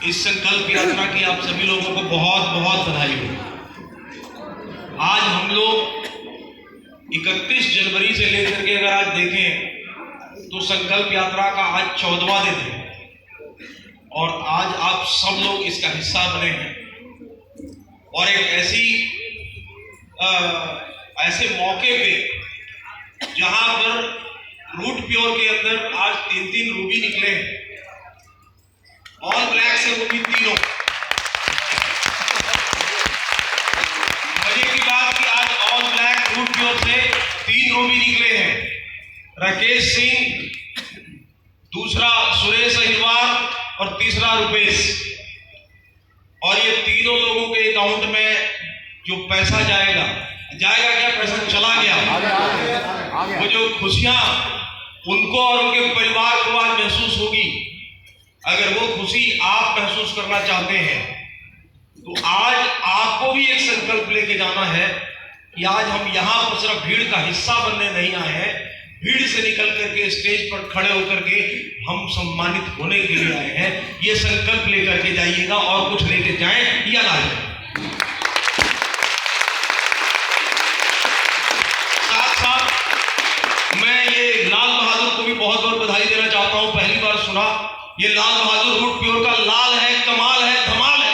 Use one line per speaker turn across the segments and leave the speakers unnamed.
इस संकल्प यात्रा की आप सभी लोगों को बहुत बहुत बधाई हो। आज हम लोग 31 जनवरी से लेकर के अगर आज देखें तो संकल्प यात्रा का आज 14वां दिन है और आज आप सब लोग इसका हिस्सा बने हैं और एक ऐसे मौके पे जहां पर रूट प्योर के अंदर आज 3 रूबी निकले हैं, ऑल ब्लैक से वो भी तीनों। मजे की बात कि आज ऑल ब्लैक रूट प्योर से 3 रूबी निकले हैं, राकेश सिंह, दूसरा सुरेश अहिरवार और तीसरा रुपेश। और ये तीनों लोगों के अकाउंट में जो पैसा जाएगा क्या पैसा चला गया, वो जो खुशियां उनको और उनके परिवार को आज महसूस होगी, अगर वो खुशी आप महसूस करना चाहते हैं तो आज आपको भी एक संकल्प लेके जाना है कि आज हम यहाँ पर सिर्फ भीड़ का हिस्सा बनने नहीं आए हैं, भीड़ से निकल करके स्टेज पर खड़े होकर के हम सम्मानित होने के लिए आए हैं। ये संकल्प लेकर के जाइएगा और कुछ लेके जाएं या ना जाएं। साथ साथ मैं ये लाल बहादुर को भी बहुत बहुत बधाई देना चाहता हूं। पहली बार सुना ये लाल बहादुर रूट प्योर का लाल है, कमाल है, धमाल है।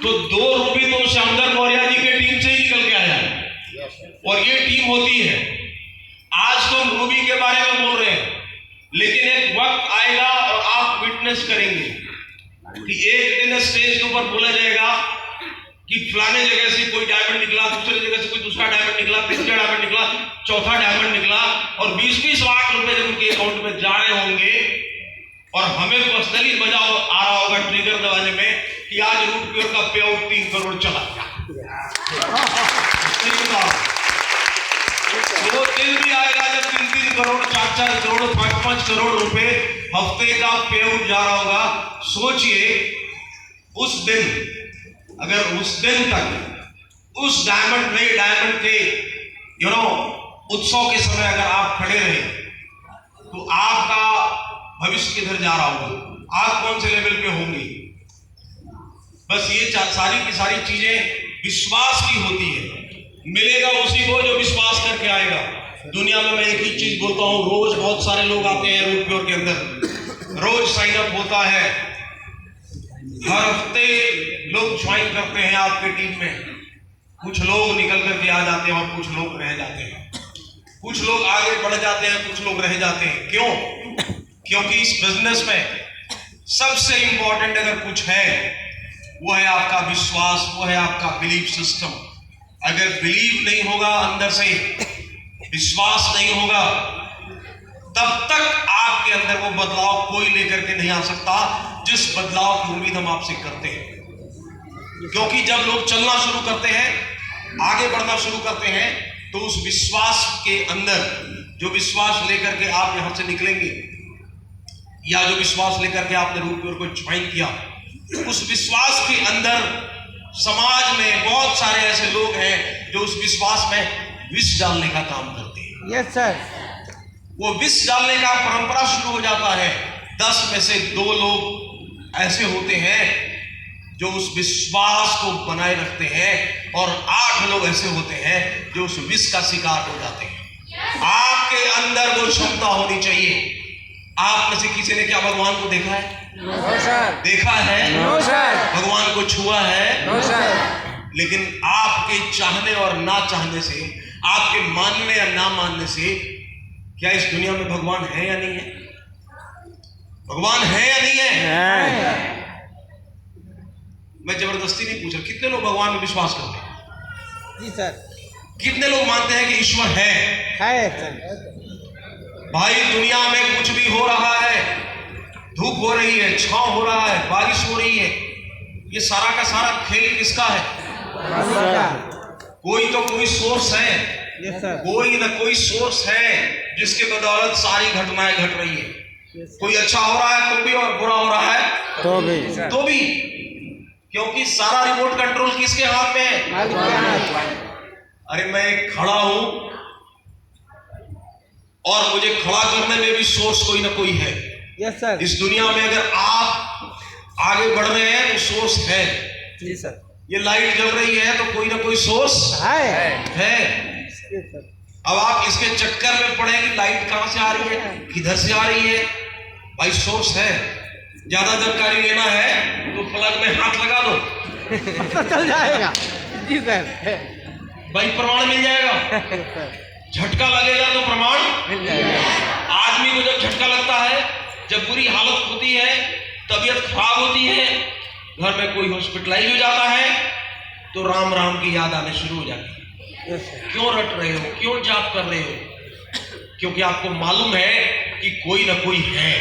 तो 2 रूबी तो श्यामधर मौर्य जी के टीम से ही निकल के आया है और ये टीम होती है। आज तो हम रूबी के बारे में बोल रहे हैं, लेकिन एक वक्त आएगा और आप विटनेस करेंगे कि एक दिन स्टेज के ऊपर बोला जाएगा कि फलाने जगह से कोई डायमंड निकला, दूसरी जगह से कोई दूसरा डायमंड निकला, तीसरा डायमंड निकला, चौथा डायमंड निकला और 20-20 लाख रुपए जब उनके अकाउंट में जा रहे होंगे और हमें पर्सनली मजा आ रहा होगा ट्रिगर दबाने में कि आज रूट प्योर का पे आउट 3 करोड़ चला गया। वो दिन भी आएगा जब 3-3 करोड़, 4-4 करोड़, 5-5 करोड़ रुपए हफ्ते का पे आउट जा रहा होगा। सोचिए उस दिन, अगर उस दिन तक उस डायमंड नए डायमंड के उत्सव के समय अगर आप खड़े रहे तो आपका भविष्य किधर जा रहा होगा, आप कौन से लेवल पे होंगे। बस ये सारी की सारी चीजें विश्वास की होती है। मिलेगा उसी को जो विश्वास करके आएगा। दुनिया में मैं एक ही चीज बोलता हूं, रोज बहुत सारे लोग आते हैं रूट प्योर के अंदर, रोज साइन अप होता है, हर हफ्ते लोग ज्वाइन करते हैं आपके टीम में। कुछ लोग निकल करके आ जाते हैं और कुछ लोग रह जाते हैं, कुछ लोग आगे बढ़ जाते हैं, कुछ लोग रह जाते हैं। क्यों? क्योंकि इस बिजनेस में सबसे इंपॉर्टेंट अगर कुछ है वो है आपका विश्वास, वो है आपका बिलीफ सिस्टम। अगर बिलीव नहीं होगा, अंदर से विश्वास नहीं होगा, तब तक आपके अंदर वो बदलाव कोई लेकर के नहीं आ सकता जिस बदलाव की उम्मीद हम आपसे करते हैं। क्योंकि जब लोग चलना शुरू करते हैं, आगे बढ़ना शुरू करते हैं, तो उस विश्वास के अंदर जो विश्वास लेकर के आप यहां से निकलेंगे या जो विश्वास लेकर के आपने रूट प्योर को ज्वाइन किया, उस विश्वास के अंदर समाज में बहुत सारे ऐसे लोग हैं जो उस विश्वास में विष डालने का काम करते हैं।
Yes sir.
वो विष डालने का परंपरा शुरू हो जाता है। 10 में से 2 लोग ऐसे होते हैं जो उस विश्वास को बनाए रखते हैं और 8 लोग ऐसे होते हैं जो उस विष का शिकार हो जाते हैं। आपके अंदर वो क्षमता होनी चाहिए। आप में से किसी ने क्या भगवान को देखा है?
No sir.
देखा है?
No sir.
भगवान को छुआ है?
No sir.
लेकिन आपके चाहने और ना चाहने से, आपके मानने या ना मानने से क्या इस दुनिया में भगवान है या नहीं है? भगवान है या नहीं है? मैं जबरदस्ती नहीं पूछ रहा। कितने लोग भगवान में विश्वास करते हैं?
जी सर।
कितने लोग मानते हैं कि ईश्वर है?
सर।
भाई दुनिया में कुछ भी हो रहा है, धूप हो रही है, छांव हो रहा है, बारिश हो रही है, ये सारा का सारा खेल किसका है? कोई तो कोई सोर्स है।
Yes sir.
कोई ना कोई सोर्स है जिसके बदौलत सारी घटनाएं घट रही है। कोई अच्छा हो रहा है तो भी और बुरा हो रहा है तो भी, क्योंकि सारा रिमोट कंट्रोल किसके हाथ में है? अरे मैं खड़ा हूं और मुझे खड़ा करने में भी सोर्स कोई ना कोई है।
Yes sir.
इस दुनिया में अगर आप आगे बढ़ रहे हैं तो सोर्स है।
जी सर।
ये लाइट जल रही है तो कोई ना कोई सोर्स है।
Yes sir.
अब आप इसके चक्कर में पड़े कि लाइट कहां से आ रही है, किधर से आ रही है। भाई सोर्स है। ज्यादा जानकारी लेना है तो प्लग में हाथ लगा दो,
पता चल जाएगा। जी सर।
भाई प्रमाण मिल जाएगा। झटका लगेगा तो प्रमाण
मिल जाएगा।
आदमी को जब झटका लगता है, जब बुरी हालत होती है, तबीयत खराब होती है, घर में कोई हॉस्पिटलाइज हो जाता है, तो राम राम की याद आने शुरू हो जाती है।
Yes sir.
क्यों रट रहे हो, क्यों जाप कर रहे हो? क्योंकि आपको मालूम है कि कोई ना कोई है,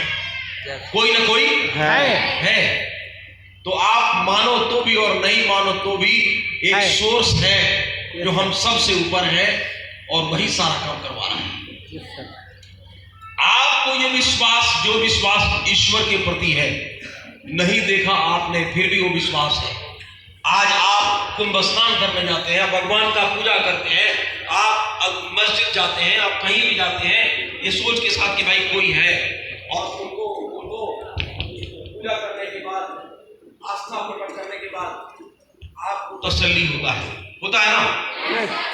कोई ना कोई है। तो आप मानो तो भी और नहीं मानो तो भी एक सोर्स है जो हम सबसे ऊपर है और वही सारा काम करवा रहा है।
Yes sir.
आपको ये विश्वास, जो विश्वास ईश्वर के प्रति है, नहीं देखा आपने फिर भी वो विश्वास है। आज आप कुंभ स्नान करने जाते हैं, भगवान का पूजा करते हैं, आप मस्जिद जाते हैं, आप कहीं भी जाते हैं, ये सोच के साथ कि भाई कोई है, और उनको पूजा करने के बाद, आस्था प्रकट करने के बाद आपको तसल्ली होता है ना,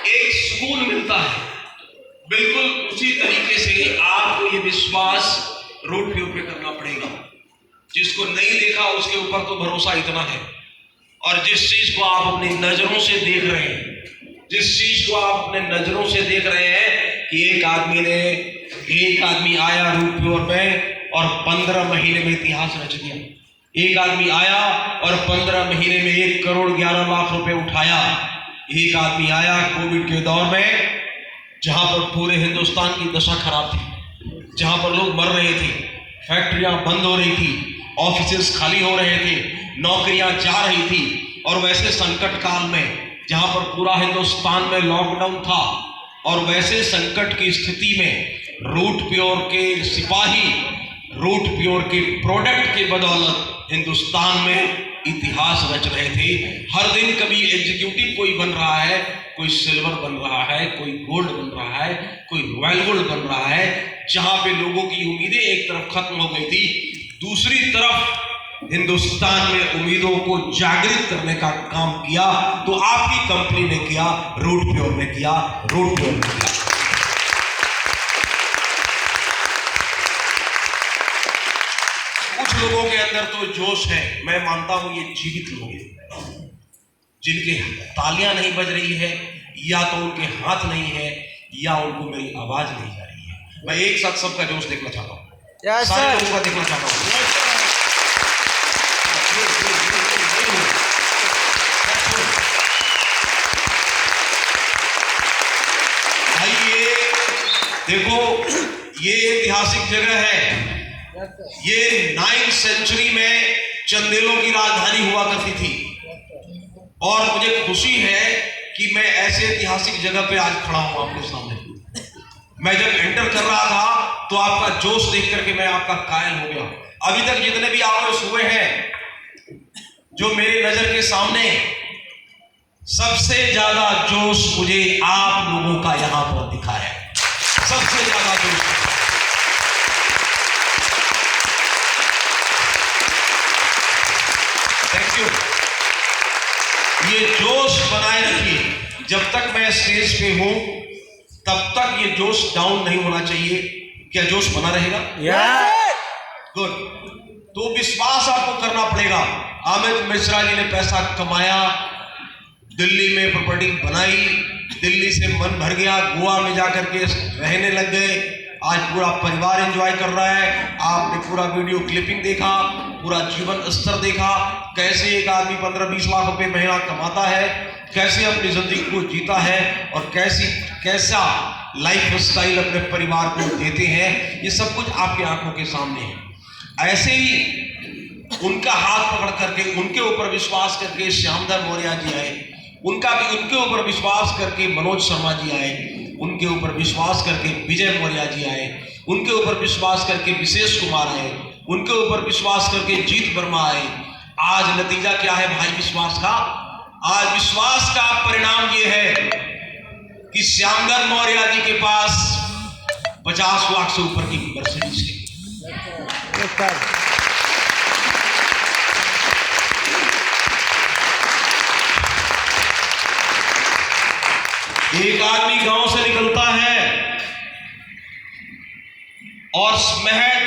एक सुकून मिलता है। बिल्कुल उसी तरीके से आपको ये विश्वास रोड पे ऊपर करना पड़ेगा। जिसको नहीं देखा उसके ऊपर तो भरोसा इतना है, और जिस चीज को आप अपनी नजरों से देख रहे हैं, जिस चीज को आप अपने नजरों से देख रहे हैं कि एक आदमी आया रूट प्योर में और 15 महीने में इतिहास रच दिया। एक आदमी आया और 15 महीने में 1 करोड़ 11 लाख रुपए उठाया। एक आदमी आया कोविड के दौर में, जहां पर पूरे हिंदुस्तान की दशा खराब थी, जहां पर लोग मर रहे थे, फैक्ट्रियां बंद हो रही थी, ऑफिसेस खाली हो रहे थे, नौकरियां जा रही थी, और वैसे संकट काल में जहां पर पूरा हिंदुस्तान में लॉकडाउन था, और वैसे संकट की स्थिति में रूट प्योर के सिपाही रूट प्योर के प्रोडक्ट के बदौलत हिंदुस्तान में इतिहास रच रहे थे। हर दिन कभी एग्जीक्यूटिव कोई बन रहा है, कोई सिल्वर बन रहा है, कोई गोल्ड बन रहा है, कोई रॉयल गोल्ड बन रहा है। जहां पे लोगों की उम्मीदें एक तरफ खत्म हो गई थी, दूसरी तरफ हिंदुस्तान में उम्मीदों को जागृत करने का काम किया तो आपकी कंपनी ने किया, रूट प्योर ने किया, रूट प्योर ने किया। कुछ लोगों के अंदर तो जोश है, मैं मानता हूं ये जीवित लोग हैं, जिनके तालियां नहीं बज रही है, या तो उनके हाथ नहीं है, या उनको मेरी आवाज नहीं जा रही है। मैं एक साथ सबका जोश देखना चाहता हूं, सारे लोगों का देखना चाहता हूं। भाई ये देखो, ये ऐतिहासिक जगह है। ये 9th सेंचुरी में चंदेलों की राजधानी हुआ करती थी, और मुझे खुशी है कि मैं ऐसे ऐतिहासिक जगह पे आज खड़ा हूं आपके सामने। मैं जब एंटर कर रहा था तो आपका जोश देख करके मैं आपका कायल हो गया। अभी तक जितने भी आवर्स हुए हैं, जो मेरी नजर के सामने, सबसे ज्यादा जोश मुझे आप लोगों का यहां पर दिखा है, सबसे ज्यादा जोश। Thank you. ये जोश बनाए रखिए। जब तक मैं स्टेज पे हूं तब तक ये जोश डाउन नहीं होना चाहिए। क्या जोश बना रहेगा? गुड। तो विश्वास आपको करना पड़ेगा। अमित मिश्रा जी ने पैसा कमाया, दिल्ली में प्रॉपर्टी बनाई, दिल्ली से मन भर गया, गोवा में जाकर के रहने लग गए, आज पूरा परिवार एंजॉय कर रहा है। आपने पूरा वीडियो क्लिपिंग देखा, पूरा जीवन स्तर देखा, कैसे एक आदमी 15-20 लाख रुपए महीना कमाता है, कैसे अपनी जिंदगी को जीता है, और कैसा लाइफ स्टाइल अपने परिवार को देते हैं। ये सब कुछ आपकी आंखों के सामने है। ऐसे ही उनका हाथ पकड़ करके, उनके ऊपर विश्वास करके श्यामधर मौर्य जी आए, उनके ऊपर विश्वास करके मनोज शर्मा जी आए, उनके ऊपर विश्वास करके विजय मौर्य जी आए, उनके ऊपर विश्वास करके विशेष कुमार आए, उनके ऊपर विश्वास करके जीत वर्मा आए। आज नतीजा क्या है भाई विश्वास का? आज विश्वास का परिणाम ये है कि श्यामधर मौर्य जी के पास 50 लाख से ऊपर की मर्सिडीज के।
Yes sir.
एक आदमी गांव से निकलता है और महज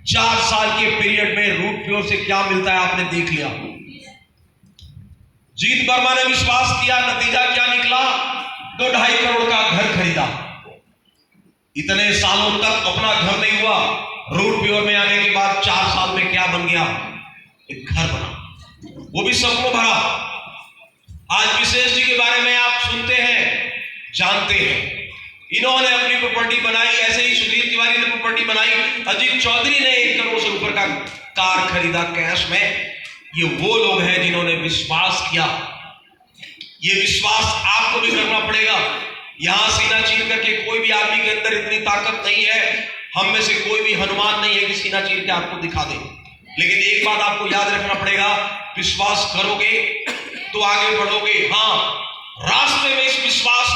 4 साल के पीरियड में रूट प्योर से क्या मिलता है आपने देख लिया। जीत वर्मा ने विश्वास किया, नतीजा क्या निकला? 2-2.5 करोड़ का घर खरीदा। इतने सालों तक अपना घर नहीं हुआ, रूट प्योर में आने के बाद 4 साल में क्या बन गया? एक घर बना, वो भी सपनों भरा। आज विशेष जी के बारे में आप सुनते हैं, जानते हैं, इन्होंने अपनी प्रॉपर्टी बनाई, ऐसे ही सुधीर तिवारी ने प्रॉपर्टी बनाई, अजीत चौधरी ने 1 करोड़ से ऊपर का कार खरीदा कैश में। ये वो लोग हैं जिन्होंने विश्वास किया। ये विश्वास आपको भी करना पड़ेगा। यहां सीना चीर करके कोई भी आदमी के अंदर इतनी ताकत नहीं है, हम में से कोई भी हनुमान नहीं है कि सीना चीर के आपको दिखा दे। लेकिन एक बात आपको याद रखना पड़ेगा, विश्वास करोगे तो आगे बढ़ोगे। हाँ, रास्ते में इस विश्वास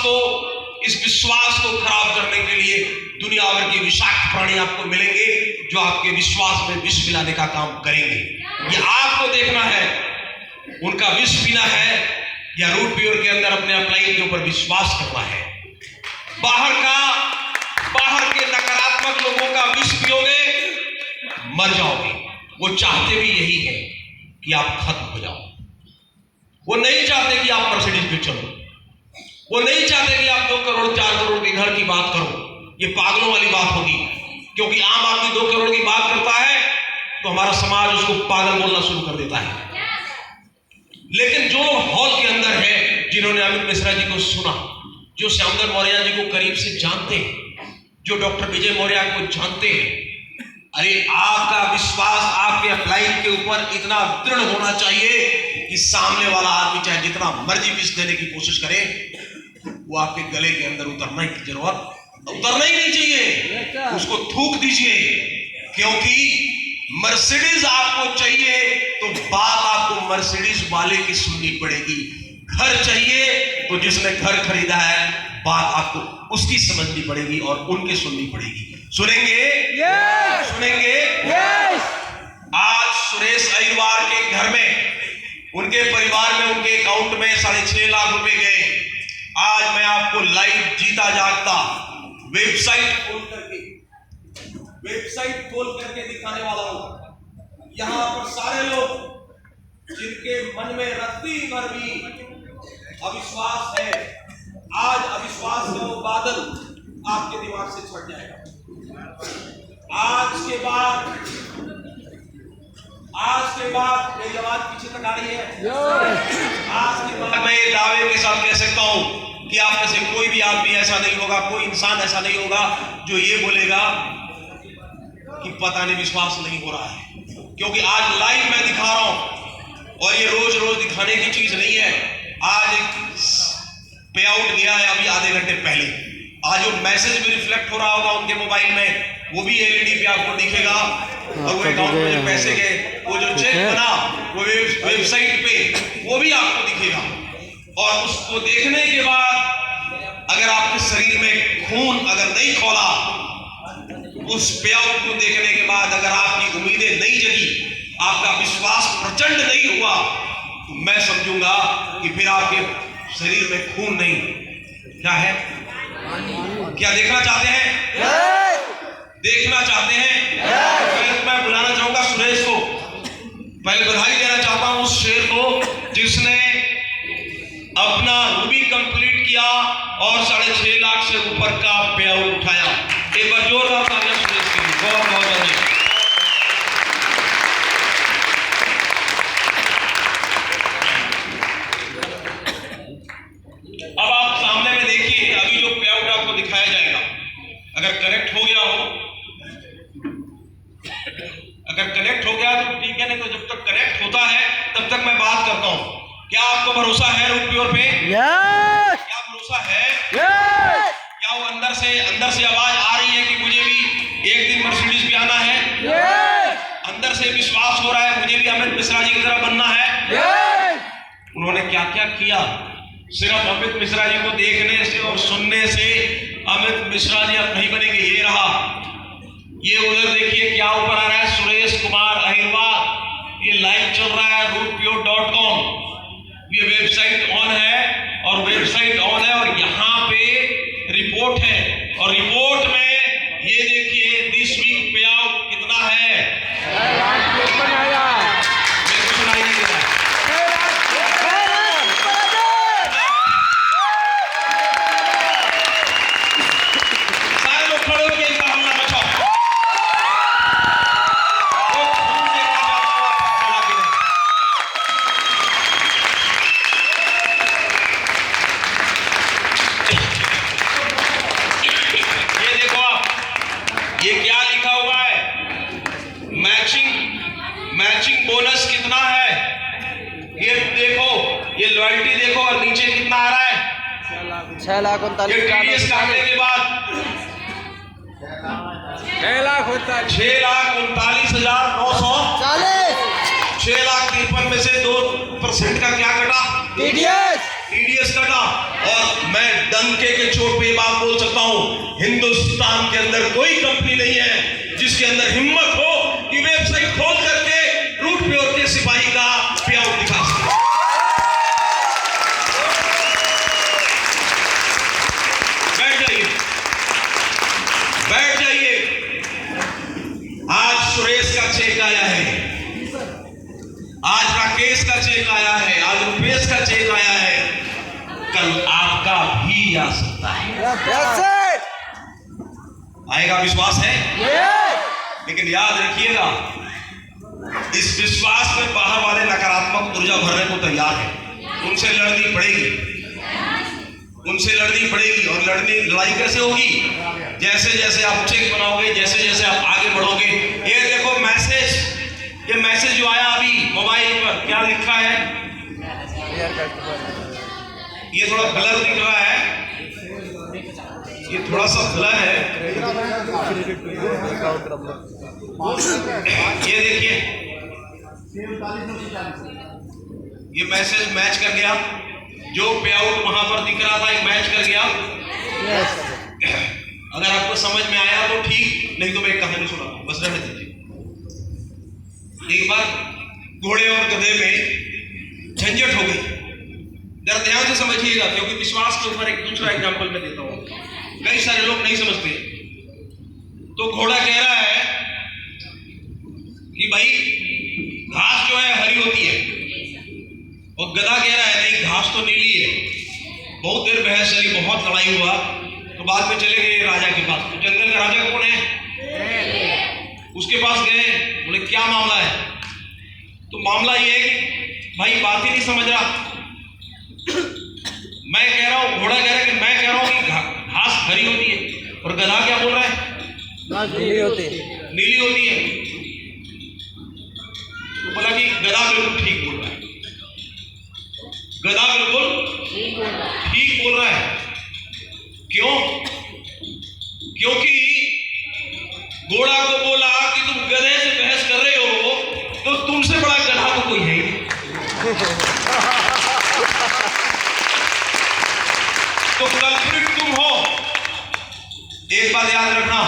को खराब करने के लिए दुनिया भर के विषाक्त प्राणी आपको मिलेंगे जो आपके विश्वास में विष मिलाने का काम करेंगे। ये आपको देखना है, उनका विष पीना है या रूट प्योर के अंदर अपने अपलाइन के ऊपर विश्वास करना है। बाहर के नकारात्मक लोगों का विष पियोगे, मर जाओगे। वो चाहते भी यही है कि आप खत्म हो जाओ। वो नहीं चाहते कि आप मर्सिडीज पे चलो, वो नहीं चाहते कि आप 2 करोड़ 4 करोड़ के घर की बात करो। ये पागलों वाली बात होगी, क्योंकि आम आदमी 2 करोड़ की बात करता है तो हमारा समाज उसको पागल बोलना शुरू कर देता है। लेकिन जो हॉल के अंदर है, जिन्होंने अमित मिश्रा जी को सुना, जो श्यामधन मौर्य जी को करीब से जानते हैं, जो डॉक्टर विजय मौर्य को जानते हैं, अरे आपका विश्वास आपके अपलाइन के ऊपर इतना दृढ़ होना चाहिए कि सामने वाला आदमी चाहे जितना मर्जी विष देने की कोशिश करे, वो आपके गले के अंदर उतरना ही नहीं चाहिए। उसको थूक दीजिए, क्योंकि मर्सिडीज आपको चाहिए तो बात आपको मर्सिडीज वाले की सुननी पड़ेगी। घर चाहिए तो जिसने घर खरीदा है, बात आपको उसकी समझनी पड़ेगी और उनकी सुननी पड़ेगी। सुनेंगे?
यस।
सुनेंगे?
यस।
आज सुरेश अहिरवार के घर में, उनके परिवार में, उनके अकाउंट में 6.5 लाख रुपए गए। आज मैं आपको लाइव जीता जागता वेबसाइट खोल करके दिखाने वाला हूं। यहां पर सारे लोग जिनके मन में रत्ती भर भी अविश्वास है, आज अविश्वास का वो बादल आपके दिमाग से छट जाएगा। आज के बाद मेरी आवाज पीछे तक आ रही है। आज के बाद मैं ये दावे के साथ कह सकता हूं कि आप में से कोई भी आदमी ऐसा नहीं होगा, कोई इंसान ऐसा नहीं होगा जो ये बोलेगा कि पता नहीं विश्वास नहीं हो रहा है। क्योंकि आज लाइव मैं दिखा रहा हूं और ये रोज रोज दिखाने की चीज नहीं है। आज एक पे आउट गया है अभी आधे घंटे पहले, आज वो मैसेज भी रिफ्लेक्ट हो रहा होगा उनके मोबाइल में, वो भी एलईडी पे आपको दिखेगा। और वो अकाउंट में जो पैसे गए, वो जो चेक बना वो वेबसाइट पे वो भी आपको दिखेगा। और उसको देखने के बाद अगर आपके शरीर में खून अगर नहीं खौला, उस पे आउट को देखने के बाद अगर आपकी उम्मीदें नहीं जगी, आपका विश्वास प्रचंड नहीं हुआ, तो मैं समझूंगा कि फिर आपके शरीर में खून नहीं, क्या है? क्या देखना चाहते हैं? देखना चाहते हैं? मैं बुलाना चाहूंगा सुरेश को। पहले बधाई देना चाहता हूं उस शेर को जिसने अपना रूबी कंप्लीट किया और 6.5 लाख से ऊपर का पे आउट उठाया। एक बार जोरदार तालियां सुरेश के लिए। बहुत बहुत धन्यवाद। अब आप सामने में देखिए, अभी जो पे आउट आपको दिखाया जाएगा, अगर कनेक्ट हो गया तो ठीक है, नहीं तो जब तक कनेक्ट होता है तब तक मैं बात करता हूं। क्या आपको भरोसा है रूट प्योर पे? क्या भरोसा है? क्या वो अंदर से आवाज आ रही है कि मुझे भी एक दिन मर्सिडीज पे आना है? अंदर से विश्वास हो रहा है मुझे भी अमित मिश्रा जी की तरह बनना है? उन्होंने क्या क्या किया? सिर्फ अमित मिश्रा जी को देखने से और सुनने से अमित मिश्रा जी अब नहीं बनेंगे। ये उधर देखिए क्या ऊपर आ रहा है, सुरेश कुमार अहिरवार। ये लाइव चल रहा है rootpure.com। ये वेबसाइट ऑन है और वेबसाइट ऑन है और यहाँ पे रिपोर्ट है और रिपोर्ट में ये देखिए दिस वीक पे आउट कितना है। मेरे को सुनाई नहीं दे रहा है। सारे लोग खड़े होकर इनका हमला बचाओ। वो खून देखना चाहता हूं आपका बोला कि नहीं। ये देखो आप, ये क्या लिखा हुआ है, मैचिंग बोनस कितना है ये देखो, ये लॉयल्टी देखो और नीचे कितना आ रहा है
6,39,000
ये टीडीएस काटने के बाद 6,39,900 6,53,000 में से 2% का क्या कटा, टीडीएस कटा। और मैं डंके के चोट पे बात बोल सकता हूं, हिंदुस्तान के अंदर कोई कंपनी नहीं है जिसके अंदर हिम्मत हो कि वेबसाइट खोल करके रूटप्योर के सिपाही का पे आउट दिखा सके। बैठ जाइए। आज सुरेश का चेक आया है, आज राकेश का चेक आया है, आज रुपेश का चेक आया है, कल आपका भी आ सकता है। आएगा, विश्वास है। लेकिन याद रखिएगा, इस विश्वास में बाहर वाले नकारात्मक ऊर्जा भरने को तैयार है। उनसे लड़नी पड़ेगी, उनसे लड़नी पड़ेगी। और लड़ाई कैसे होगी, जैसे जैसे आप चेक बनाओगे, जैसे जैसे आप आगे बढ़ोगे। ये देखो मैसेज, ये मैसेज जो आया अभी मोबाइल पर, क्या लिखा है, ये थोड़ा ब्लर दिख रहा है, ये थोड़ा सा ब्लर है। ये देखिए, ये मैसेज मैच कर गया, जो पे आउट वहां पर दिख रहा था एक मैच कर गया। अगर आपको समझ में आया तो ठीक, नहीं तो मैं एक कहानी सुना, बस रहने दीजिए। एक बार घोड़े और गधे में झंझट हो गई। जरा ध्यान से समझिएगा, क्योंकि विश्वास के ऊपर एक दूसरा एग्जाम्पल मैं देता हूं, कई सारे लोग नहीं समझते। तो घोड़ा कह रहा है कि भाई घास जो है हरी होती है, और गधा कह रहा है नहीं घास तो नीली है। बहुत देर बहस चली, बहुत लड़ाई हुआ, तो बाद में चले गए राजा के पास। तो जंगल का राजा कौन है, उसके पास गए, बोले क्या मामला है। तो मामला ये है कि भाई बात ही नहीं समझ रहा। मैं कह रहा हूं, घोड़ा कह रहा है कि मैं कह रहा हूं कि घास हरी होती है, और गधा क्या बोल रहा है,
नीली होती है।
तो बोला कि गधा बिल्कुल ठीक बोल रहा है, गधा बिल्कुल ठीक बोल रहा है। क्यों, क्योंकि घोड़ा को बोला कि तुम गधे से बहस कर रहे हो, तो तुमसे बड़ा गधा तो कोई है ही नहीं। तो कल्प्रिट तुम हो। एक बात याद रखना,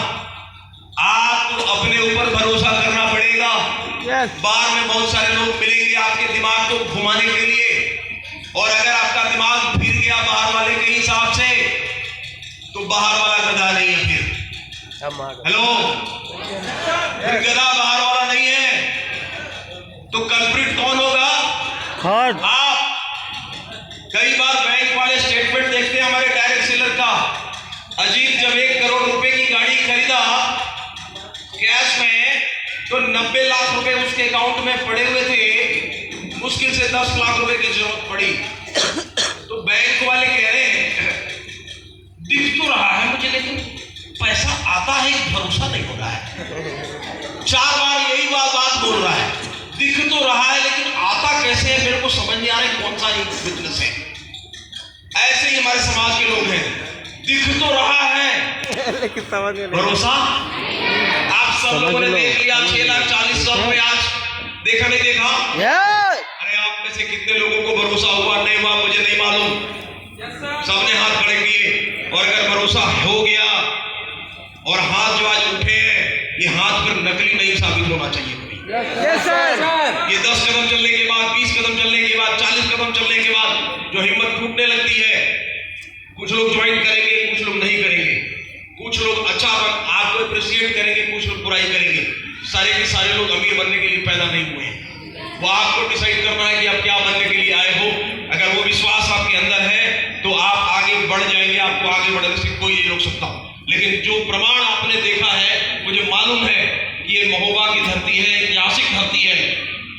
आपको अपने ऊपर भरोसा करना पड़ेगा। बाहर में बहुत सारे लोग मिलेंगे आपके दिमाग को घुमाने के लिए, और अगर आपका दिमाग फिर गया बाहर वाले के हिसाब से, तो बाहर वाला गधा नहीं है फिर। हेलो, फिर गधा बाहर वाला नहीं है। तो कल्प्रिट कौन होगा, आप। कई बार बैंक वाले स्टेटमेंट देखते हैं हमारे डायरेक्ट सेलर का। अजीत जब 1 करोड़ रुपए की गाड़ी खरीदा कैश में, तो 90 लाख रुपए उसके अकाउंट में पड़े हुए थे, मुश्किल से 10 लाख रुपए की जरूरत पड़ी। तो बैंक वाले कह रहे हैं दिख तो रहा है मुझे, लेकिन पैसा आता है भरोसा नहीं हो रहा है। 4 बार यही बात बोल रहा है, दिख तो रहा है लेकिन आता कैसे है, मेरे को समझ नहीं आ रहा है कौन सा बिजनेस है। ऐसे ही हमारे समाज के लोग हैं, दिख तो रहा है
लेकिन समझ में नहीं।
भरोसा। आप सब लोगों ने देख लिया 6,40,000 रुपए, आज देखा नहीं देखा। अरे आप में से कितने लोगों को भरोसा हुआ, नहीं हुआ, मुझे नहीं मालूम। सबने हाथ खड़े किए, और अगर भरोसा हो गया और हाथ जो आज उठे हैं, ये हाथ पर नकली नहीं साबित होना चाहिए कभी।
Yes sir.
ये 10 कदम चलने के बाद, 20 कदम चलने के बाद, 40 कदम चलने के बाद जो हिम्मत टूटने लगती है, कुछ लोग ज्वाइन करेंगे, कुछ लोग नहीं करेंगे, कुछ लोग अच्छा आपको अप्रिशिएट करेंगे, कुछ लोग बुराई करेंगे। सारे के सारे लोग अमीर बनने के लिए पैदा नहीं हुए हैं। वो आपको डिसाइड करना है कि आप क्या बनने के लिए आए हो। अगर वो विश्वास आपके अंदर है तो आप आगे बढ़ जाएंगे, आपको आगे बढ़ने से कोई नहीं रोक सकता। लेकिन जो प्रमाण आपने देखा है, मुझे मालूम है कि ये महोबा की धरती है, ऐतिहासिक धरती है।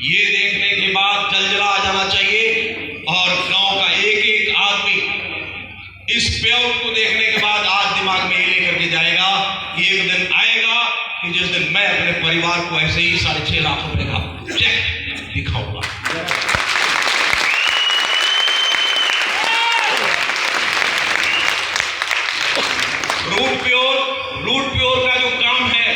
ये देखने के बाद जलजला आ जाना चाहिए और गांव का एक एक आदमी इस पेआउट को देखने के बाद आज दिमाग में ये लेकर के जाएगा कि एक दिन आएगा कि जिस दिन मैं अपने परिवार को ऐसे ही 6.5 लाख रुपए का चेक दिखाऊंगा। रूट प्योर का जो काम है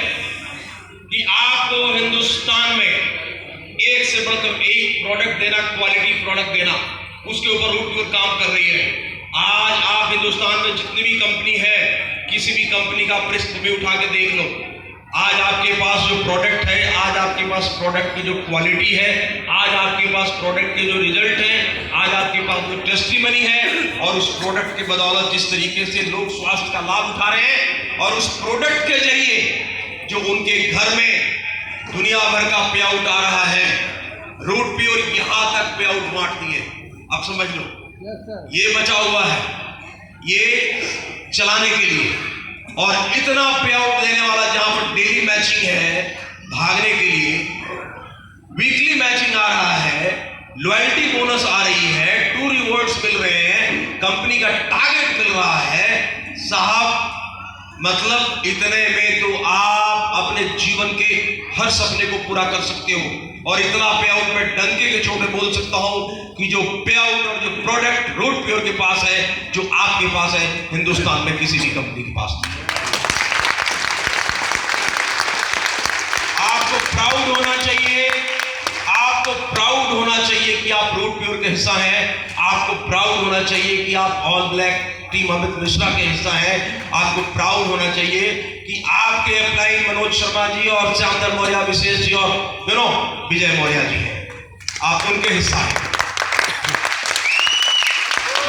कि आपको हिंदुस्तान में एक से बढ़कर एक प्रोडक्ट देना, क्वालिटी प्रोडक्ट देना, उसके ऊपर रूट प्योर काम कर रही है। आज आप हिंदुस्तान में जितनी भी कंपनी है, किसी भी कंपनी का पृष्ठ भी उठा के देख लो, आज आपके पास जो प्रोडक्ट है, आज आपके पास प्रोडक्ट की जो क्वालिटी है, आज आपके पास प्रोडक्ट के जो रिजल्ट है, आज आपके पास जो टेस्टिमनी है, और उस प्रोडक्ट के बदौलत जिस तरीके से लोग स्वास्थ्य का लाभ उठा रहे हैं, और उस प्रोडक्ट के जरिए जो उनके घर में दुनिया भर का पेआउट आ रहा है, रूट प्योर यहां तक पेआउट बांटती है। आप समझ लो, ये बचा हुआ है ये चलाने के लिए, और इतना पेआउट देने वाला, जहां पर डेली मैचिंग है भागने के लिए, वीकली मैचिंग आ रहा है, लॉयल्टी बोनस आ रही है, 2 रिवॉर्ड्स मिल रहे हैं, कंपनी का टारगेट मिल रहा है साहब। मतलब इतने में तो आप अपने जीवन के हर सपने को पूरा कर सकते हो। और इतना पेआउट मैं डंके के छोटे बोल सकता हूं कि जो पेआउट और जो प्रोडक्ट रूट प्योर के पास है, जो आपके पास है, हिंदुस्तान में किसी भी कंपनी के पास नहीं। आपको प्राउड होना चाहिए, आपको प्राउड होना चाहिए कि आप रूट प्योर के हिस्सा हैं। आपको प्राउड होना चाहिए कि आप all black team Amit Mishra के हिस्सा हैं। आपको प्राउड होना चाहिए कि आपके एप्लाइन मनोज शर्मा जी और श्यामधर मौर्य विशेष जी और विजय मौर्य जी हैं, आप उनके हिस्सा हैं।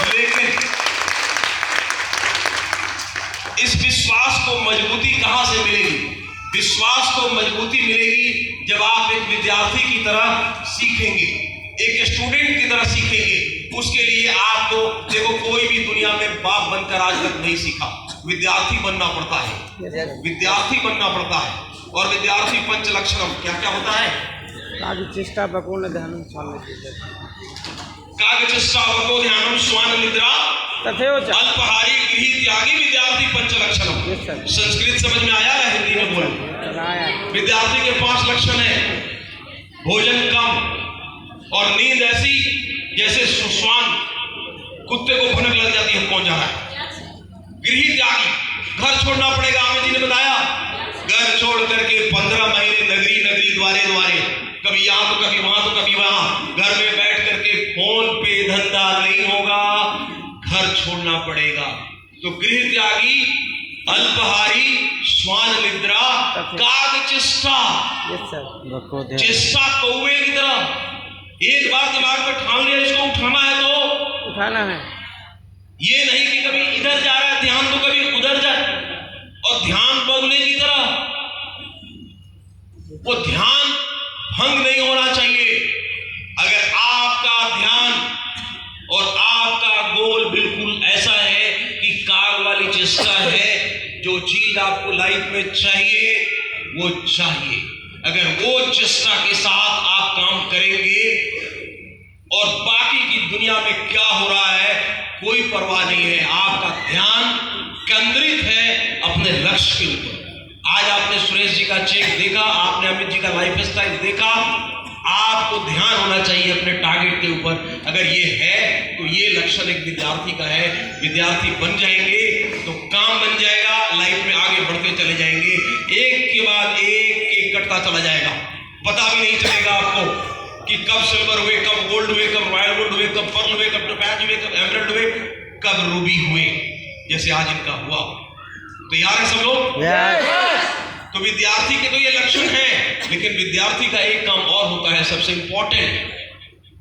लेकिन इस विश्वास को मजबूती कहां से मिलेगी? विश्वास को मजबूती मिलेगी जब आप एक विद्यार्थी की तरह सीखेंगे, एक स्टूडेंट की तरह सीखेंगे। उसके लिए आपको देखो, कोई भी दुनिया में बाप बनकर आज तक नहीं सीखा, विद्यार्थी बनना पड़ता है, विद्यार्थी बनना पड़ता है। और विद्यार्थी पंच लक्षणम क्या क्या होता है?
कागचिष्टा बको ध्यानम
स्वान निद्रा
तथैव च
अल्पहारी गृही त्यागी विद्यार्थी पंच लक्षणम। संस्कृत समझ में आया है? हिंदी में बोलो। विद्यार्थी के 5 लक्षण है। भोजन कम और नींद ऐसी जैसे श्वान, कुत्ते को भनक लग जाती है कौन जा रहा है। गृही त्यागी, घर छोड़ना पड़ेगा। आमिर जी ने बताया, घर छोड़ करके 15 महीने नगरी नगरी द्वारे द्वारे, कभी यहां तो कभी वहां तो कभी वहां, घर में बैठ करके फोन पे धंधा नहीं होगा, घर छोड़ना पड़ेगा। तो गृह त्यागी, अल्पहारी, श्वान निद्रा, कागचिष्टा, चेष्टा कौवे की तरह। एक बार दिमाग में ठान लिया इसको उठाना है तो
उठाना है।
ये नहीं कि कभी इधर जा रहा है ध्यान तो कभी उधर जाए, और ध्यान बगुले की तरह, वो ध्यान भंग नहीं होना चाहिए। अगर आपका ध्यान और आपका गोल बिल्कुल ऐसा है कि काल वाली चेष्टा है, जो चीज आपको लाइफ में चाहिए वो चाहिए, अगर वो चेष्टा के साथ आप काम करेंगे और बाकी की दुनिया में क्या हो रहा है कोई परवाह नहीं है, आपका ध्यान केंद्रित है अपने लक्ष्य के ऊपर। आज आपने सुरेश जी का चेक देखा, आपने अमित जी का लाइफ स्टाइल देखा, आपको ध्यान होना चाहिए अपने टारगेट के ऊपर। अगर ये है तो ये लक्षण एक विद्यार्थी का है। विद्यार्थी बन जाएंगे तो काम बन जाएगा, लाइफ में आगे बढ़ते चले जाएंगे, एक के बाद एक कटता चला जाएगा, पता भी नहीं चलेगा आपको कि कब सिल्वर हुए, कब गोल्ड हुए, कब रॉयल गोल्ड हुए, कब पर्ल हुए, कब टोपैज हुए, कब एमराल्ड हुए, कब रूबी हुए, जैसे आज इनका हुआ। तैयार है सब लोग? तो विद्यार्थी के तो ये लक्षण है, लेकिन विद्यार्थी का एक काम और होता है सबसे इंपॉर्टेंट,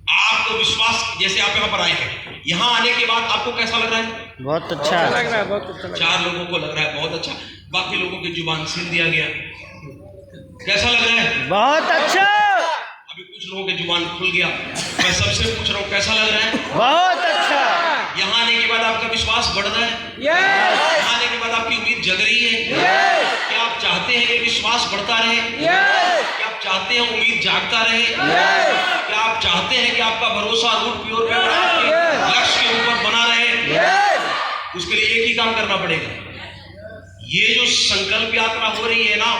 आपको विश्वास। जैसे आप यहाँ पर आए हैं, यहाँ आने के बाद आपको कैसा लग रहा है?
बहुत अच्छा लग रहा है, बहुत अच्छा लग रहा है।
4 लोगों को लग रहा है बहुत अच्छा, बाकी लोगों की जुबान सील दिया गया। कैसा लग रहा है?
बहुत अच्छा,
अभी कुछ लोगों की जुबान खुल गया। मैं सबसे पूछ रहा हूँ कैसा लग रहा है?
बहुत अच्छा।
यहाँ आने के बाद आपका विश्वास बढ़ रहा है?
यस,
यहाँ आने के बाद आपकी उम्मीद जग रही है?
यस,
क्या आप चाहते हैं ये विश्वास बढ़ता रहे?
यस,
क्या आप चाहते हैं उम्मीद जागता रहे?
यस,
क्या आप चाहते हैं कि आपका भरोसा रूट प्योर पे लक्ष्य के ऊपर बना रहे?
यस।
उसके लिए एक ही काम करना पड़ेगा। ये जो संकल्प यात्रा हो रही है ना,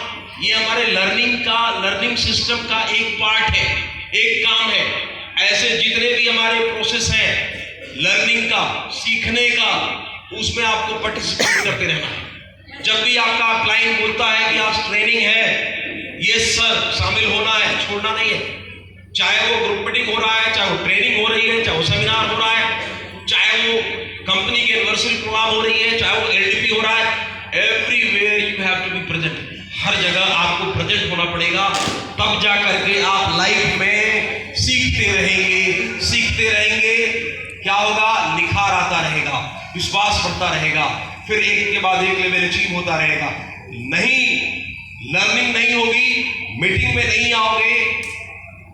ये हमारे लर्निंग सिस्टम का एक पार्ट है, एक काम है। ऐसे जितने भी हमारे प्रोसेस हैं लर्निंग का, सीखने का, उसमें आपको पार्टिसिपेट करते रहना है। जब भी आपका क्लाइंट बोलता है कि आज ट्रेनिंग है, ये सर शामिल होना है, छोड़ना नहीं है। चाहे वो ग्रुप मीटिंग हो रहा है, चाहे वो ट्रेनिंग हो रही है, चाहे वो सेमिनार हो रहा है, चाहे वो कंपनी की एनिवर्सरी प्रोग्राम हो रही है, चाहे वो एलडीपी हो रहा है, everywhere you have to be present. हर जगह आपको प्रेजेंट होना पड़ेगा, तब जा करके आप लाइफ में सीखते रहेंगे। क्या होगा? निखार आता रहेगा, विश्वास बढ़ता रहेगा, फिर एक के बाद एक लेवल अचीव होता रहेगा। नहीं, लर्निंग नहीं होगी, मीटिंग में नहीं आओगे,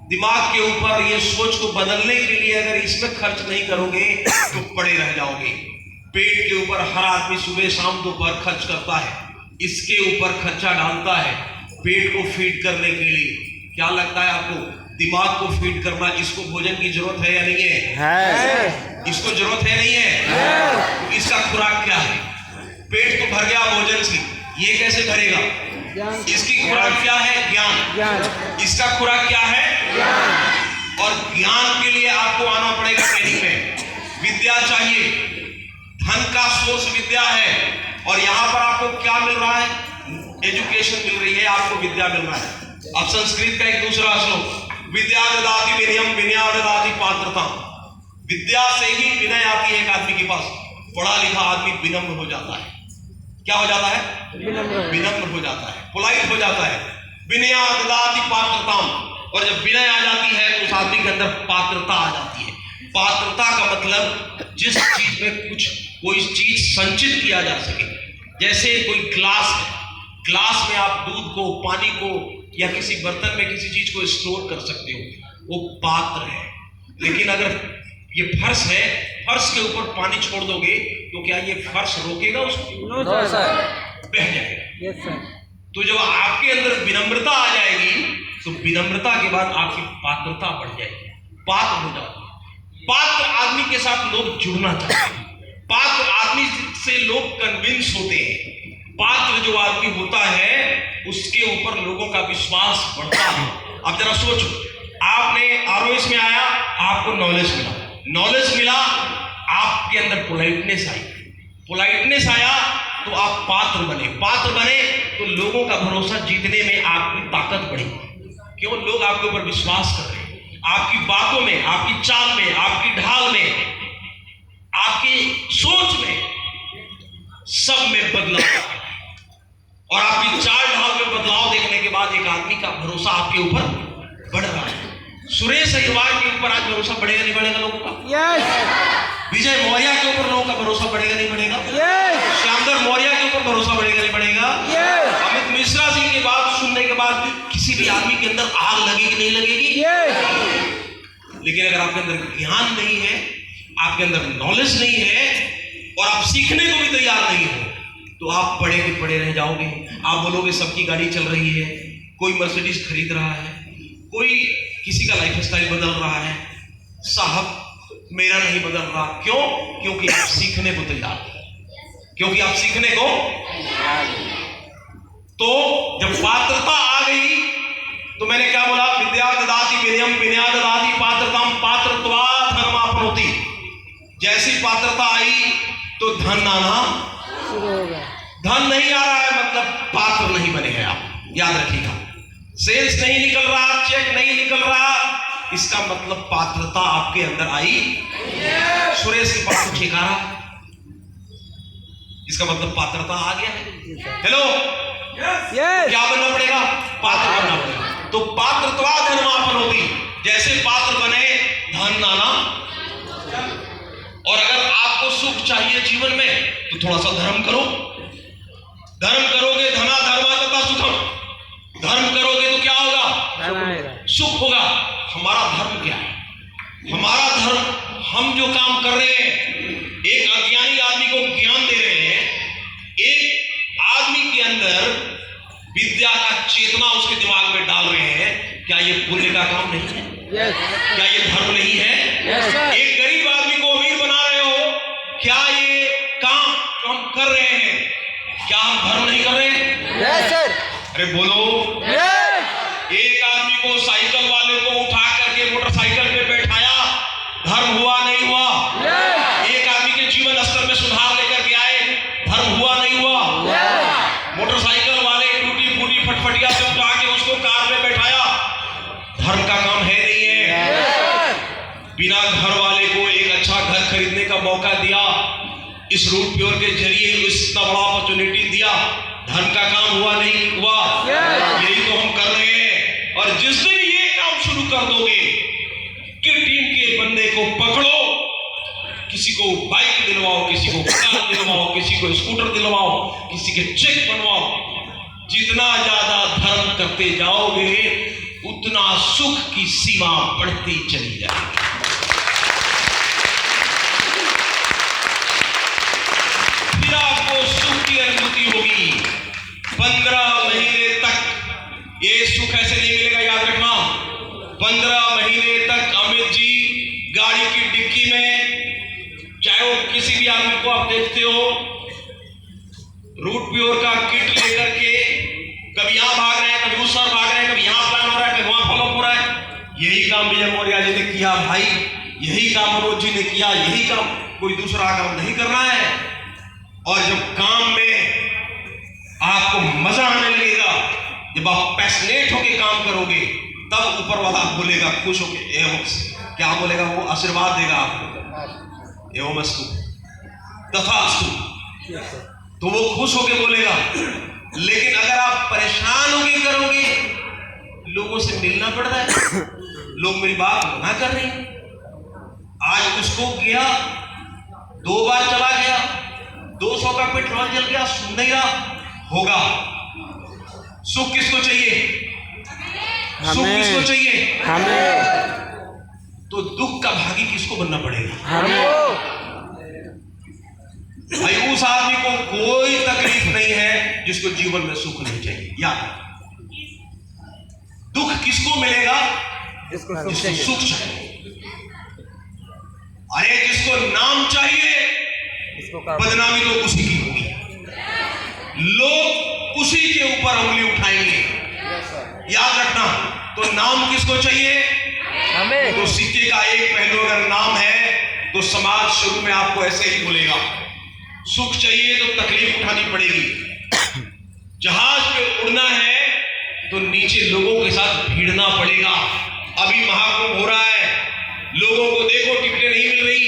दिमाग के ऊपर ये सोच को बदलने के लिए अगर इसमें खर्च नहीं करोगे तो पड़े रह जाओगे। पेट के ऊपर हर आदमी सुबह शाम दोपहर खर्च करता है, इसके ऊपर खर्चा डालता है पेट को फीड करने के लिए। क्या लगता है आपको? दिमाग को फीड करना, इसको भोजन की जरूरत है या नहीं है? इसको जरूरत है नहीं है? तो इसका खुराक क्या है? पेट तो भर गया भोजन से, ये कैसे भरेगा? इसकी खुराक क्या है? ज्ञान। इसका खुराक क्या है? और ज्ञान के लिए आपको आना पड़ेगा ट्रेनिंग में। विद्या चाहिए, धन का सोर्स विद्या है, और यहाँ पर आपको क्या मिल रहा है? एजुकेशन मिल रही है, आपको विद्या मिल रहा है। अब संस्कृत का एक दूसरा श्लोक, विद्या ददाति विनयम विनया ददाति पात्रता। विद्या से ही विनय आती है एक आदमी के पास। पढ़ा लिखा आदमी विनम्र हो जाता है। क्या हो जाता है? विनम्र हो जाता है, पोलाइट हो जाता है। विनया ददाति पात्रताम, और जब विनय आ जाती है तो उस आदमी के अंदर पात्रता आ जाती है। पात्रता का मतलब जिस चीज में कोई चीज संचित किया जा सके। जैसे कोई ग्लास में आप दूध को, पानी को या किसी बर्तन में किसी चीज को स्टोर कर सकते हो, वो पात्र है। लेकिन अगर ये फर्श है, फर्श के ऊपर पानी छोड़ दोगे तो क्या ये फर्श रोकेगा उसको?
नो सर,
बह जाएगा।
Yes sir.
तो जब आपके अंदर विनम्रता आ जाएगी तो विनम्रता के बाद आपकी पात्रता बढ़ जाएगी, पात्र हो जाओगे। पात्र आदमी के साथ लोग जुड़ना चाहते हैं, पात्र आदमी से लोग कन्विंस होते हैं। पात्र जो आदमी होता है उसके ऊपर लोगों का विश्वास बढ़ता है। अब जरा सोचो, आपने आरओएस में आया, आपको नॉलेज मिला, आपके अंदर पोलाइटनेस आया तो आप पात्र बने तो लोगों का भरोसा जीतने में आपकी ताकत बढ़ी। क्यों? लोग आपके ऊपर विश्वास कर रहे हैं, आपकी बातों में, आपकी चाल में, आपकी ढाल में, आपकी सोच में, सब में बदलाव। और आपकी चाल ढाल में बदलाव देखने के बाद एक आदमी का भरोसा आपके ऊपर बढ़ रहा है। सुरेश अग्रवाल के ऊपर आज भरोसा बढ़ेगा नहीं बढ़ेगा लोगों का?
यस।
विजय मौर्य के ऊपर लोगों का भरोसा बढ़ेगा नहीं बढ़ेगा?
यस।
श्यामधर मौर्य के ऊपर भरोसा बढ़ेगा नहीं बढ़ेगा?
यस।
अमित मिश्रा जी की बात सुनने के बाद किसी भी आदमी के अंदर आग लगेगी नहीं लगेगी?
यस।
लेकिन अगर आपके अंदर ज्ञान नहीं है, आपके अंदर नॉलेज नहीं है, और आप सीखने को भी तैयार नहीं हो, तो आप पड़े के पड़े रह जाओगे। आप बोलोगे सबकी गाड़ी चल रही है, कोई मर्सिडीज खरीद रहा है, कोई किसी का लाइफ स्टाइल बदल रहा है, साहब मेरा नहीं बदल रहा। क्यों? क्योंकि आप सीखने को तैयार हो, क्योंकि आप सीखने को। तो जब पात्रता आ गई तो मैंने क्या बोला? विद्या ददाति विनयम विनया ददाति पात्रताम पात्रत्वा धर्मापनोति। जैसी पात्रता आई तो धन आना
शुरू हो गया।
धन नहीं आ रहा है मतलब पात्र नहीं बने हैं आप, याद रखिएगा। सेल्स नहीं निकल रहा, चेक नहीं निकल रहा, इसका मतलब पात्रता आपके अंदर आई। सुरेश के पास तो चेक आ रहा, इसका मतलब पात्रता आ गया है। हेलो,
यस
क्या बनना पड़ेगा? पात्र बनना पड़ेगा। तो पात्रत्वा धर्मापन होगी, जैसे पात्र बने धन नाना। और अगर आपको सुख चाहिए जीवन में तो थोड़ा सा धर्म करो। धर्म करोगे धना धर्मा तथा सुखम। धर्म करोगे तो क्या होगा? सुख होगा। हमारा धर्म क्या है? हमारा धर्म, हम जो काम कर रहे हैं, एक अज्ञानी आदमी को ज्ञान दे रहे हैं, एक आदमी के अंदर विद्या का चेतना उसके दिमाग में डाल रहे हैं, क्या ये पुण्य का काम नहीं है? क्या ये धर्म नहीं है? एक गरीब आदमी को अमीर बना रहे हो, क्या ये काम जो हम कर रहे हैं, क्या हम धर्म नहीं कर रहे हैं?
यस सर
अरे बोलो। एक आदमी को, साइकिल वाले को उठा करके मोटरसाइकिल पे बैठाया, धर्म हुआ नहीं हुआ? एक आदमी के जीवन स्तर में सुधार लेकर के आए, धर्म हुआ नहीं हुआ? मोटरसाइकिल वाले टूटी फूटी फटफटिया से उठा के उसको कार में बैठाया, धर्म का काम है नहीं है? बिना घर वाले को एक अच्छा घर खरीदने का मौका दिया, इस रूट प्योर के जरिए इतना बड़ा अपॉर्चुनिटी दिया, धर्म का काम हुआ नहीं हुआ? यही तो हम कर रहे हैं। और जिस दिन ये काम शुरू कर दोगे कि टीम के बंदे को पकड़ो, किसी को बाइक दिलवाओ, किसी को कार दिलवाओ, किसी को स्कूटर दिलवाओ, किसी के चेक बनवाओ, जितना ज्यादा धर्म करते जाओगे उतना सुख की सीमा बढ़ती चली जाएगी। फिर आपको सुख की अनुभूति होगी। 15 महीने तक ये सुख ऐसे नहीं मिलेगा, याद रखना। 15 महीने तक अमित जी गाड़ी की डिक्की में, चाहे वो किसी भी आदमी को आप देखते हो, रूट प्योर का किट लेकर के कभी यहां भाग रहे हैं, कभी उस पर भाग रहे हैं, कभी यहां प्लान हो रहा है, कभी वहां फॉलो हो रहा है। यही काम विजय मौर्य जी ने किया भाई, यही काम मनोज जी ने किया, यही काम, कोई दूसरा काम नहीं करना है। और जब काम में आपको मजा आने लगेगा, जब आप पैशनेट होके काम करोगे, तब ऊपर वाला बोलेगा खुश होके, एवं क्या बोलेगा? वो आशीर्वाद देगा आपको, एवं अस्तु तथास्तु, तो वो खुश होके बोलेगा। लेकिन अगर आप परेशान होके करोगे, लोगों से मिलना पड़ रहा है, लोग मेरी बात ना कर रहे हैं, आज उसको गया, 2 बार चला गया, 200 का पेट्रोल जल गया, सुन नहीं रहा होगा। सुख किसको चाहिए? सुख किसको चाहिए?
हमें।
तो दुख का भागी किसको बनना पड़ेगा?
हमको।
भाई उस आदमी को कोई तकलीफ नहीं है जिसको जीवन में सुख नहीं चाहिए। याद, दुख किसको मिलेगा? जिसको सुख चाहिए। अरे जिसको नाम चाहिए, बदनामी तो उसी की होगी, लोग उसी के ऊपर उंगली उठाएंगे। याद रखना। तो नाम किसको चाहिए?
हमें।
तो सिक्के का एक पहलू अगर नाम है तो समाज शुरू में आपको ऐसे ही बोलेगा। सुख चाहिए तो तकलीफ उठानी पड़ेगी। जहाज पे उड़ना है तो नीचे लोगों के साथ भिड़ना पड़ेगा। अभी महाकुंभ हो रहा है, लोगों को देखो टिकटें नहीं मिल रही।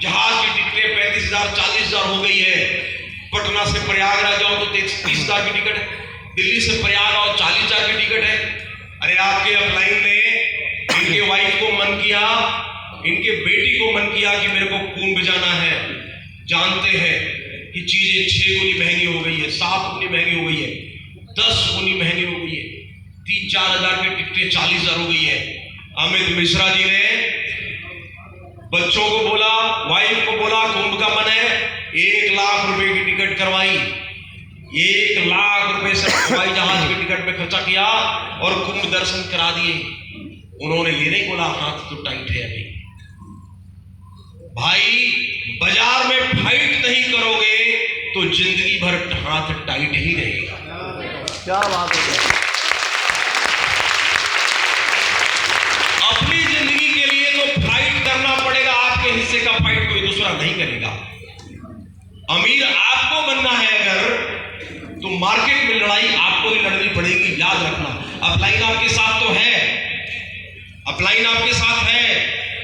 जहाज की टिकटें 35,000 40,000 हो गई है। पटना से प्रयागराज जाओ तो 30,000 की टिकट है, दिल्ली से प्रयाग आओ 40,000 की टिकट है। अरे आपके अपलाइन ने इनके वाइफ को मन किया, इनके बेटी को मन किया कि मेरे को कुंभ जाना है। जानते हैं कि चीजें 6 गुनी महंगी हो गई है, 7 गुनी महंगी हो गई है, 10 गुनी महंगी हो गई है। 3-4 हजार की टिकटें 40,000 हो गई है। अमित मिश्रा जी ने बच्चों को बोला, वाइफ को बोला, कुंभ का मन है, 1 लाख रुपए की टिकट करवाई। 1 लाख रुपए से हवाई जहाज की टिकट पे खर्चा किया और कुंभ दर्शन करा दिए। उन्होंने ये नहीं बोला हाथ तो टाइट है अभी। भाई बाजार में फाइट नहीं करोगे तो जिंदगी भर हाथ टाइट ही रहेगा।
क्या बात है।
अपनी जिंदगी के लिए तो फाइट करना पड़ेगा। आपके हिस्से का फाइट कोई दूसरा नहीं करेगा। अमीर आपको बनना है अगर, तो मार्केट में लड़ाई आपको ही लड़नी पड़ेगी। याद रखना। अपलाइन आपके साथ तो है, अपलाइन आपके साथ है,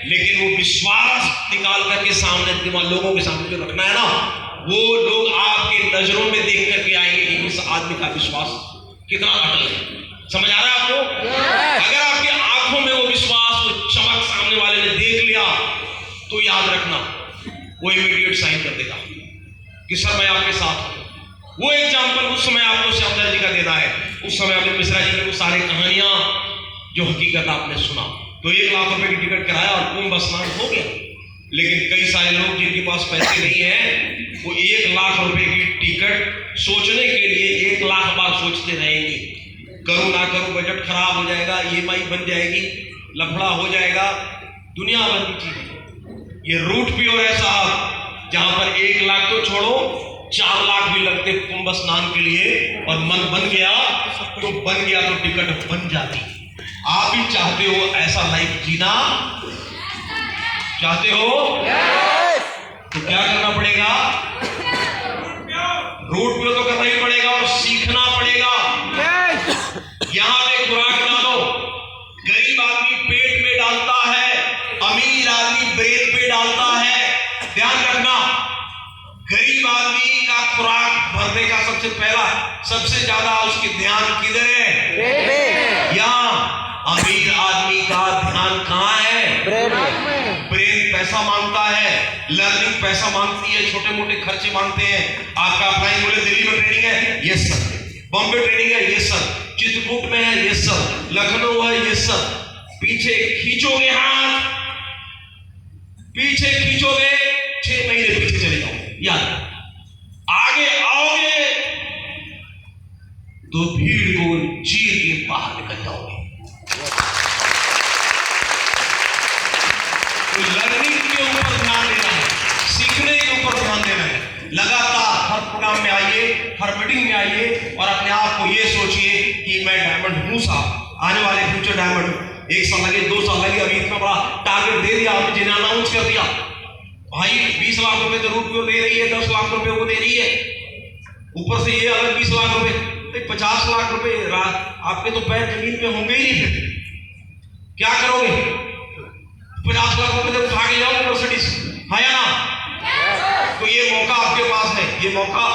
लेकिन वो विश्वास निकाल करके सामने लोगों के सामने जो रखना है ना, वो लोग आपके नजरों में देख करके आएंगे कि इस आदमी का विश्वास कितना अटल है। समझ आ रहा है आपको? अगर आपके आंखों में वो विश्वास, वो चमक सामने वाले ने देख लिया, तो याद रखना वो इमीडिएट साइन कर देगा कि सर मैं आपके साथ हूं। वो एग्जाम्पल उस समय आपको श्यामदर जी का देना है। उस समय आपने मिश्रा जी की वो सारी कहानियां जो हकीकत आपने सुना, तो 1 लाख रुपए की टिकट कराया और कुंभ स्नान हो गया। लेकिन कई सारे लोग जिनके पास पैसे नहीं है, वो 1 लाख रुपए की टिकट सोचने के लिए 1 लाख बार सोचते रहेंगे। करूं ना करूं, बजट खराब हो जाएगा, EMI बन जाएगी, लफड़ा हो जाएगा, दुनिया भर की चीजें। ये रूट प्योर है साहब, जहां पर 1 लाख तो छोड़ो, 4 लाख भी लगते कुंभ स्नान के लिए, और मन बन गया तो बन गया, तो टिकट बन जाती। आप भी चाहते हो ऐसा लाइफ जीना? चाहते हो? तो क्या करना पड़ेगा? रूट पे तो करना ही पड़ेगा और सीखना पड़ेगा। यहां पे खुराक डालो, गरीब आदमी पेट में डालता है, अमीर आदमी ब्रेन पे डालता है। ध्यान रखना, गरीब आदमी का खुराक भरने का सबसे ज्यादा उसकी ध्यान किधर है? यहाँ। अमीर आदमी का ध्यान कहाँ है? ब्रेन पैसा मांगता है, लर्निंग पैसा मांगती है, छोटे मोटे खर्चे मांगते हैं। आपका अप्लाई बोले दिल्ली में ट्रेनिंग है, यस सर। बॉम्बे ट्रेनिंग है, यस सर। चित्रकूट में है, यस सर। लखनऊ है, यस सर। पीछे खींचोगे हाथ, पीछे खींचोगे 6 महीने पीछे चले जाओगे। याद, आगे आओगे तो भीड़ को चीर के बाहर निकल जाओगे। तो लर्निंग के ऊपर ध्यान देना है, सीखने के ऊपर ध्यान देना है। लगातार हर प्रोग्राम में आइए, हर मीटिंग में आइए और अपने आप को ये सोचिए कि मैं डायमंड हूं साहब, आने वाले फ्यूचर डायमंड। 1 साल लगे, 2 साल लगे, अभी इतना बड़ा टारगेट दे दिया आपने, जिन्हें अनाउंस कर दिया। भाई 20 लाख रुपए तो रूट पे दे रही है, 10 लाख रुपए वो दे रही है, ऊपर से ये अलग 20 लाख रुपए, 50 लाख रुपए आपके तो पैर जमीन पे होंगे ही नहीं। फिर क्या करोगे? 50 लाख रुपए तो उठा के जाओ मर्सिडीज, है या ना? तो ये मौका आपके पास है, ये मौका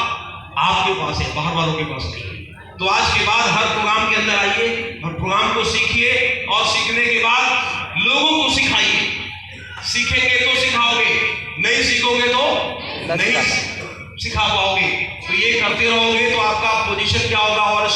आपके पास है, बाहर वालों के पास नहीं। तो आज के बाद हर प्रोग्राम के अंदर आइए, हर प्रोग्राम को सीखिए और सीखने के बाद लोगों को सिखाइए। सीखेंगे तो सिखाओगे, नहीं सीखोगे तो नहीं सिखा पाओगे। तो ये करते रहोगे तो आपका पोजीशन क्या होगा और